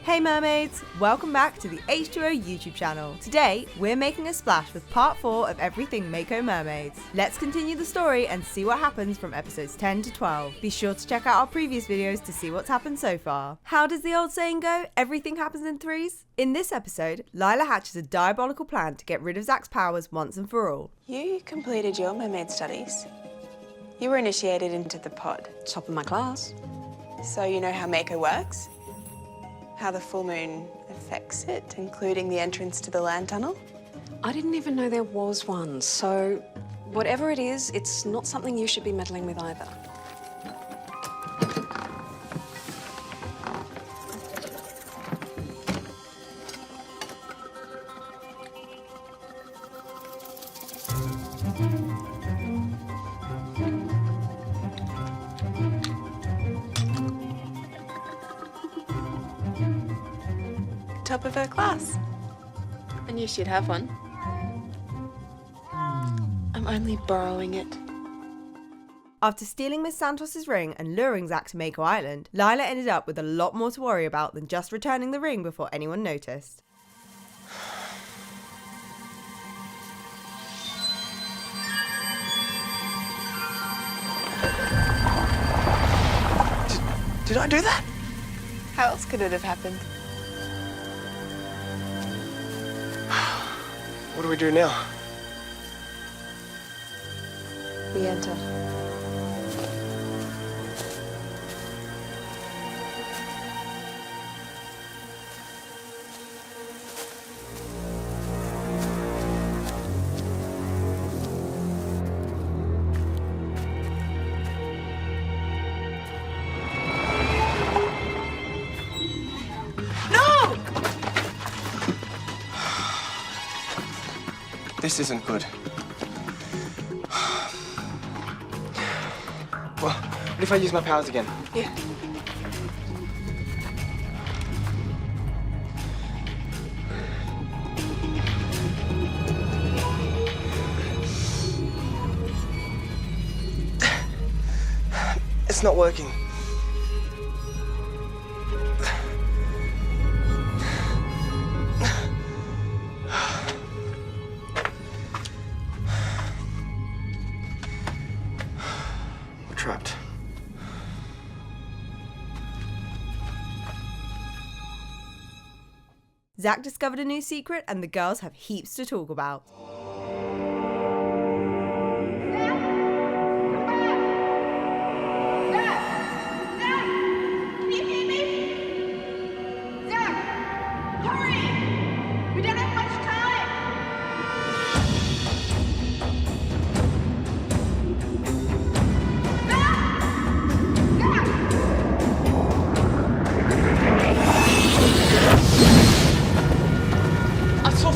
Hey mermaids! Welcome back to the H2O YouTube channel. Today, we're making a splash with part 4 of everything Mako Mermaids. Let's continue the story and see what happens from episodes 10 to 12. Be sure to check out our previous videos to see what's happened so far. How does the old saying go? Everything happens in threes? In this episode, Lyla hatches a diabolical plan to get rid of Zach's powers once and for all. You completed your mermaid studies. You were initiated into the pod. Top of my class. So you know how Mako works? How the full moon affects it, including the entrance to the land tunnel? I didn't even know there was one, so whatever it is, it's not something you should be meddling with either. Top of her class. And you should have one. I'm only borrowing it. After stealing Miss Santos's ring and luring Zach to Mako Island, Lyla ended up with a lot more to worry about than just returning the ring before anyone noticed. Did I do that? How else could it have happened? What do we do now? We enter. This isn't good. Well, what if I use my powers again? Yeah. It's not working. Trapped. Zach discovered a new secret and the girls have heaps to talk about.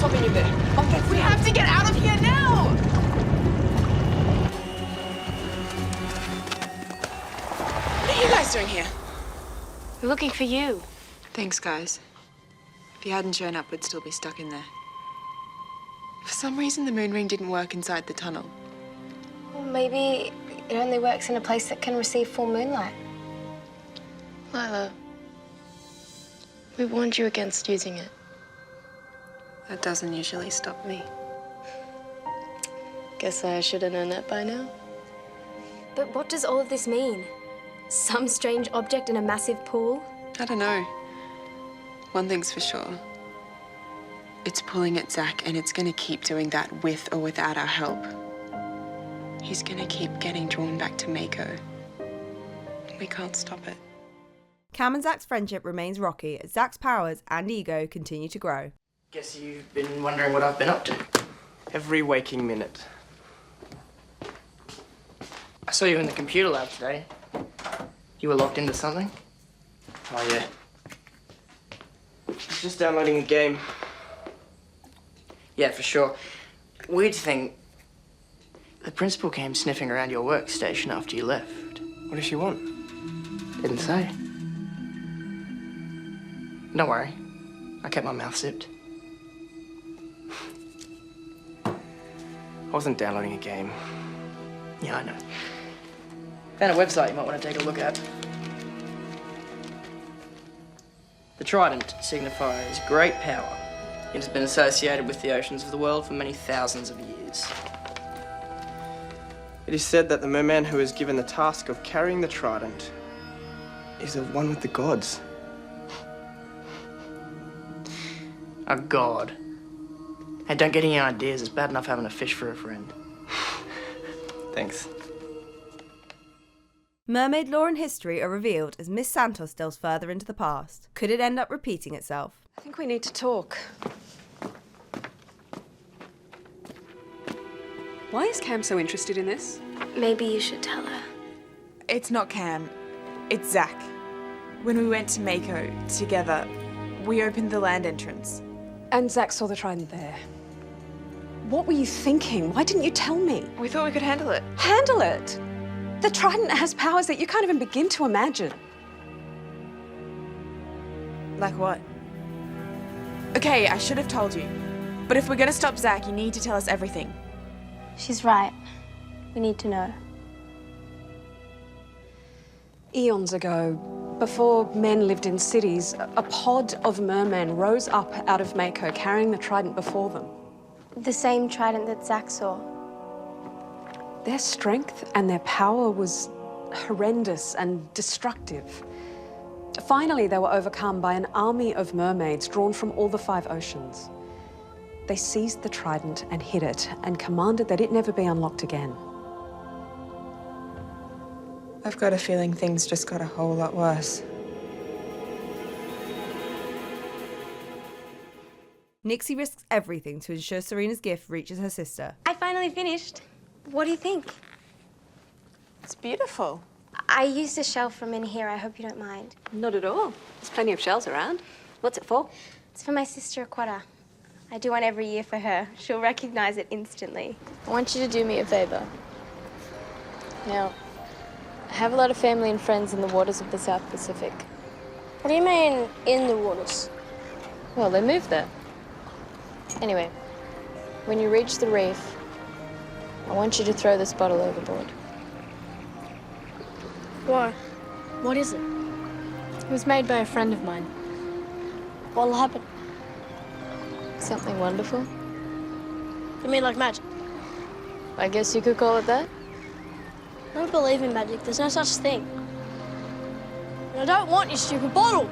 Something in there. Okay, we have to get out of here now! What are you guys doing here? We're looking for you. Thanks, guys. If you hadn't shown up, we'd still be stuck in there. For some reason, the moon ring didn't work inside the tunnel. Well, maybe it only works in a place that can receive full moonlight. Lyla, we warned you against using it. That doesn't usually stop me. Guess I should have known that by now. But what does all of this mean? Some strange object in a massive pool? I don't know. One thing's for sure. It's pulling at Zach, and it's gonna keep doing that with or without our help. He's gonna keep getting drawn back to Mako. We can't stop it. Cam and Zach's friendship remains rocky as Zach's powers and ego continue to grow. Guess you've been wondering what I've been up to. Every waking minute. I saw you in the computer lab today. You were locked into something? Oh, yeah. Just downloading a game. Yeah, for sure. Weird thing, the principal came sniffing around your workstation after you left. What does she want? Didn't say. Don't worry. I kept my mouth zipped. I wasn't downloading a game. Yeah, I know. Found a website you might want to take a look at. The trident signifies great power. It has been associated with the oceans of the world for many thousands of years. It is said that the merman who is given the task of carrying the trident is at one with the gods. A god. Hey, don't get any ideas. It's bad enough having a fish for a friend. Thanks. Mermaid lore and history are revealed as Miss Santos delves further into the past. Could it end up repeating itself? I think we need to talk. Why is Cam so interested in this? Maybe you should tell her. It's not Cam, it's Zach. When we went to Mako together, we opened the land entrance. And Zach saw the trident there. What were you thinking? Why didn't you tell me? We thought we could handle it. Handle it! The trident has powers that you can't even begin to imagine. Like what? Okay, I should have told you. But if we're gonna stop Zach, you need to tell us everything. She's right. We need to know. Eons ago, before men lived in cities, a pod of mermen rose up out of Mako carrying the trident before them. The same trident that Zach saw. Their strength and their power was horrendous and destructive. Finally, they were overcome by an army of mermaids drawn from all the 5 oceans. They seized the trident and hid it and commanded that it never be unlocked again. I've got a feeling things just got a whole lot worse. Nixie risks everything to ensure Serena's gift reaches her sister. I finally finished. What do you think? It's beautiful. I used a shelf from in here. I hope you don't mind. Not at all. There's plenty of shells around. What's it for? It's for my sister Aquata. I do one every year for her. She'll recognize it instantly. I want you to do me a favor. Now, I have a lot of family and friends in the waters of the South Pacific. What do you mean, in the waters? Well, they moved there. Anyway, when you reach the reef, I want you to throw this bottle overboard. Why? What is it? It was made by a friend of mine. What'll happen? Something wonderful. You mean like magic? I guess you could call it that. I don't believe in magic. There's no such thing. And I don't want your stupid bottle.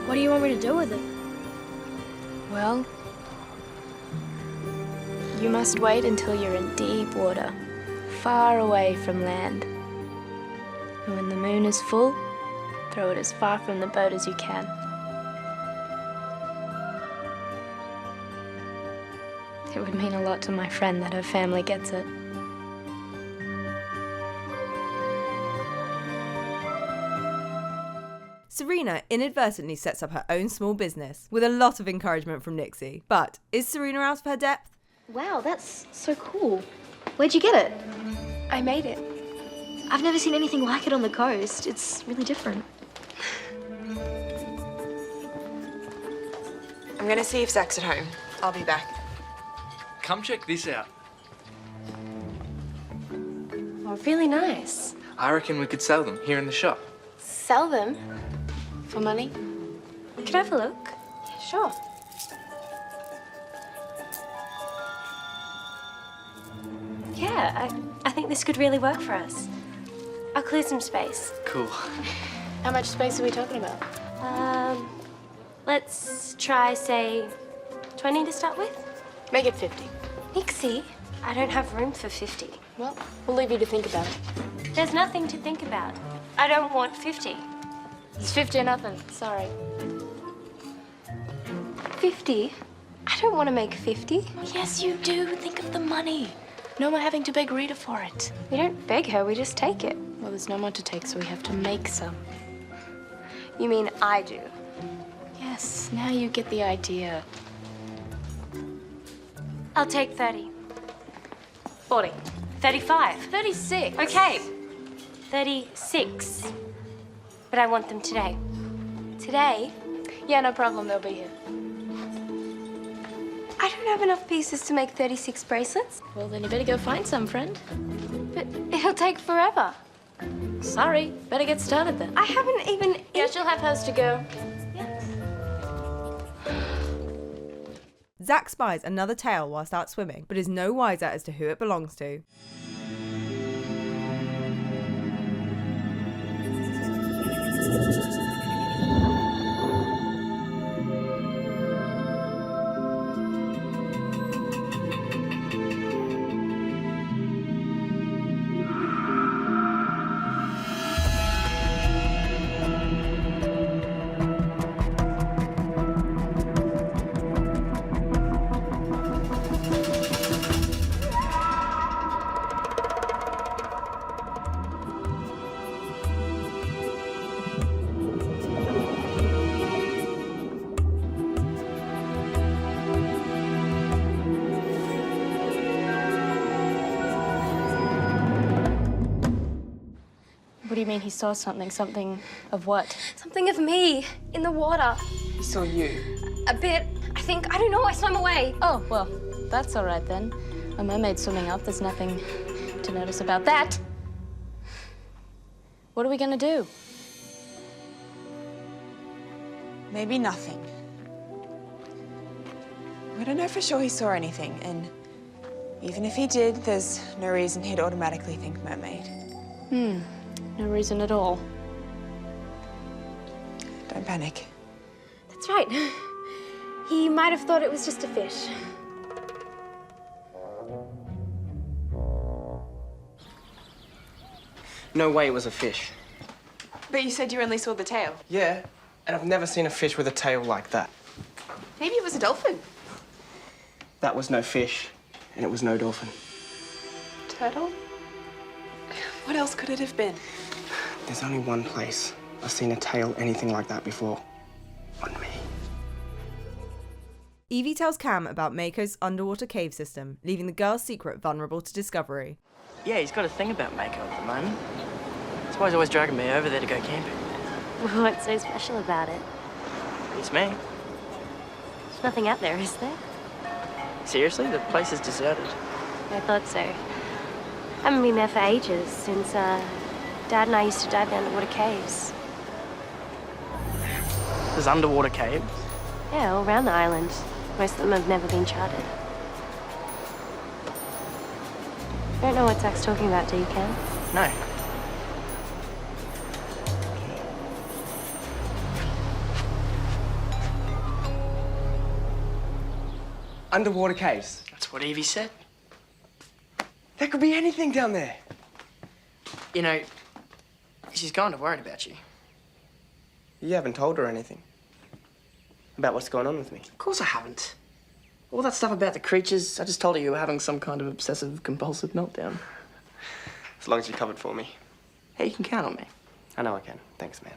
What do you want me to do with it? Well, you must wait until you're in deep water, far away from land. And when the moon is full, throw it as far from the boat as you can. It would mean a lot to my friend that her family gets it. Serena inadvertently sets up her own small business with a lot of encouragement from Nixie. But is Serena out of her depth? Wow, that's so cool. Where'd you get it? I made it. I've never seen anything like it on the coast. It's really different. I'm gonna see if Zach's at home. I'll be back. Come check this out. Oh, really nice. I reckon we could sell them here in the shop. Sell them? For money? Could I have a look? Sure. Yeah, I think this could really work for us. I'll clear some space. Cool. How much space are we talking about? Let's try, say, 20 to start with? Make it 50. Nixie, I don't have room for 50. Well, we'll leave you to think about it. There's nothing to think about. I don't want 50. It's 50 or nothing. Sorry. 50? I don't want to make 50. Yes, you do. Think of the money. No more having to beg Rita for it. We don't beg her, we just take it. Well, there's no more to take, so we have to make some. You mean I do? Yes, now you get the idea. I'll take 30. 40. 35. 36. Okay. 36. But I want them today. Today? Yeah, no problem. They'll be here. I don't have enough pieces to make 36 bracelets. Well, then you better go find some, friend. But it'll take forever. Sorry. Better get started then. I haven't even... Yeah, she'll have hers to go. Zach spies another tail whilst out swimming, but is no wiser as to who it belongs to. What do you mean he saw something? Something of what? Something of me in the water. He saw you. A bit. I think. I don't know. I swam away. Oh, well, that's all right then. A mermaid swimming up, there's nothing to notice about that. What are we gonna do? Maybe nothing. We don't know for sure he saw anything, and even if he did, there's no reason he'd automatically think mermaid. No reason at all. Don't panic. That's right. He might have thought it was just a fish. No way it was a fish. But you said you only saw the tail. Yeah, and I've never seen a fish with a tail like that. Maybe it was a dolphin. That was no fish, and it was no dolphin. Turtle? What else could it have been? There's only one place I've seen a tail anything like that before. On me. Evie tells Cam about Mako's underwater cave system, leaving the girl's secret vulnerable to discovery. Yeah, he's got a thing about Mako at the moment. That's why he's always dragging me over there to go camping. What's so special about it? It's me. There's nothing out there, is there? Seriously? The place is deserted. I thought so. I haven't been there for ages, since Dad and I used to dive down the water caves. There's underwater caves. Yeah, all around the island. Most of them have never been charted. You don't know what Zach's talking about, do you, Cam? No. Underwater caves. That's what Evie said. There could be anything down there. You know, she's kind of worried about you. You haven't told her anything about what's going on with me. Of course I haven't. All that stuff about the creatures, I just told her you were having some kind of obsessive-compulsive meltdown. As long as you covered for me. Hey, you can count on me. I know I can. Thanks, man.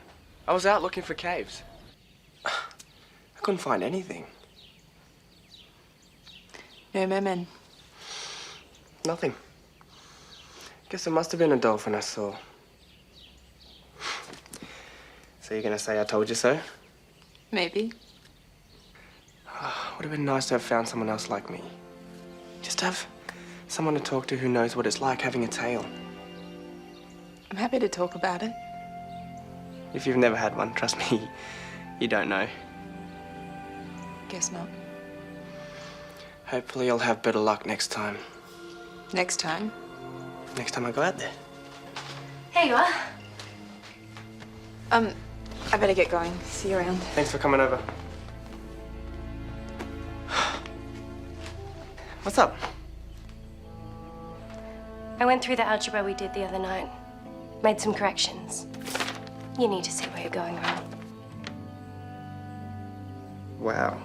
I was out looking for caves. I couldn't find anything. No mermen. Nothing. Guess it must have been a dolphin I saw. So you're gonna say I told you so? Maybe. Would have been nice to have found someone else like me. Just have someone to talk to who knows what it's like having a tail. I'm happy to talk about it. If you've never had one, trust me, you don't know. Guess not. Hopefully I'll have better luck next time. Next time. Next time I go out there. Here you are. I better get going. See you around. Thanks for coming over. What's up? I went through the algebra we did the other night. Made some corrections. You need to see where you're going wrong. Wow.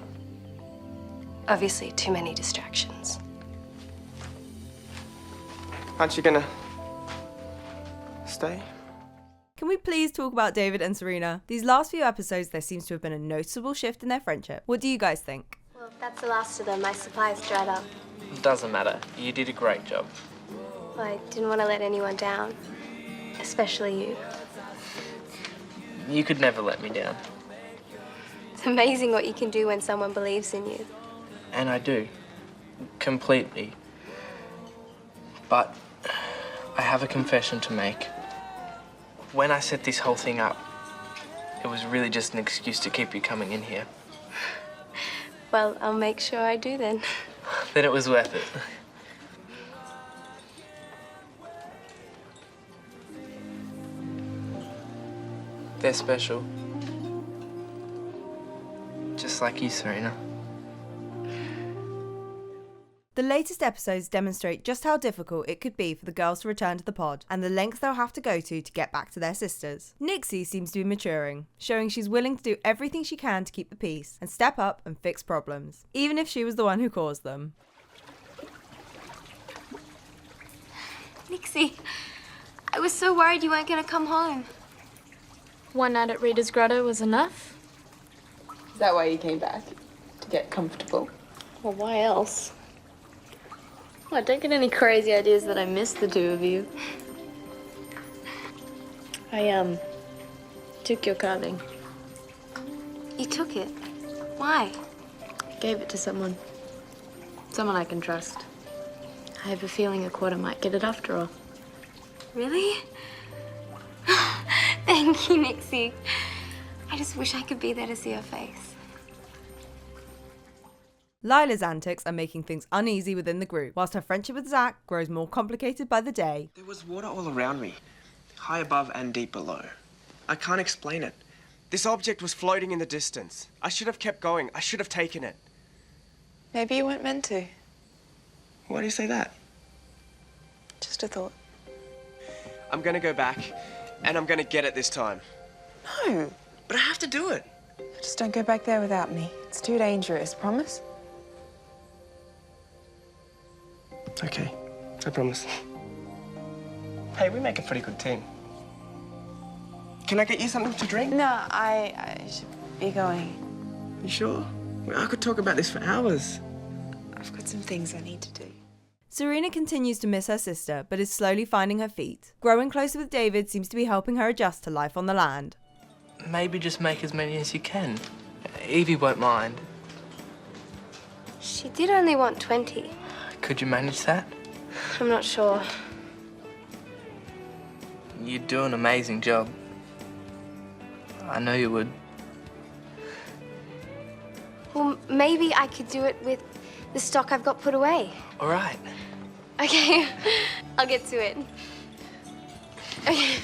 Obviously, too many distractions. Aren't you gonna stay? Can we please talk about David and Serena? These last few episodes, there seems to have been a noticeable shift in their friendship. What do you guys think? Well, if that's the last of them. My supply's dried up. Doesn't matter. You did a great job. Well, I didn't want to let anyone down, especially you. You could never let me down. It's amazing what you can do when someone believes in you. And I do. Completely. But I have a confession to make. When I set this whole thing up, it was really just an excuse to keep you coming in here. Well, I'll make sure I do then. Then it was worth it. They're special. Just like you, Serena. The latest episodes demonstrate just how difficult it could be for the girls to return to the pod, and the lengths they'll have to go to get back to their sisters. Nixie seems to be maturing, showing she's willing to do everything she can to keep the peace, and step up and fix problems, even if she was the one who caused them. Nixie, I was so worried you weren't going to come home. One night at Rita's grotto was enough. Is that why you came back? To get comfortable? Well, why else? Well, don't get any crazy ideas that I missed the two of you. I, took your carving. You took it? Why? Gave it to someone. Someone I can trust. I have a feeling a quarter might get it after all. Really? Thank you, Nixie. I just wish I could be there to see her face. Lyla's antics are making things uneasy within the group, whilst her friendship with Zach grows more complicated by the day. There was water all around me, high above and deep below. I can't explain it. This object was floating in the distance. I should have kept going. I should have taken it. Maybe you weren't meant to. Why do you say that? Just a thought. I'm gonna go back, and I'm gonna get it this time. No. But I have to do it. Just don't go back there without me. It's too dangerous, promise? Okay, I promise. Hey, we make a pretty good team. Can I get you something to drink? No, I should be going. You sure? I could talk about this for hours. I've got some things I need to do. Serena continues to miss her sister, but is slowly finding her feet. Growing closer with David seems to be helping her adjust to life on the land. Maybe just make as many as you can. Evie won't mind. She did only want 20. Could you manage that? I'm not sure. You'd do an amazing job. I know you would. Well, maybe I could do it with the stock I've got put away. All right. Okay, I'll get to it. Okay.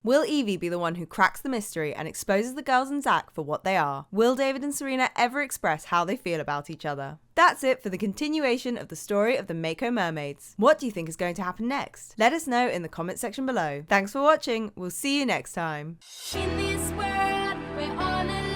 Will Evie be the one who cracks the mystery and exposes the girls and Zach for what they are? Will David and Serena ever express how they feel about each other? That's it for the continuation of the story of the Mako Mermaids. What do you think is going to happen next? Let us know in the comment section below. Thanks for watching. We'll see you next time. In this world, we're all alone.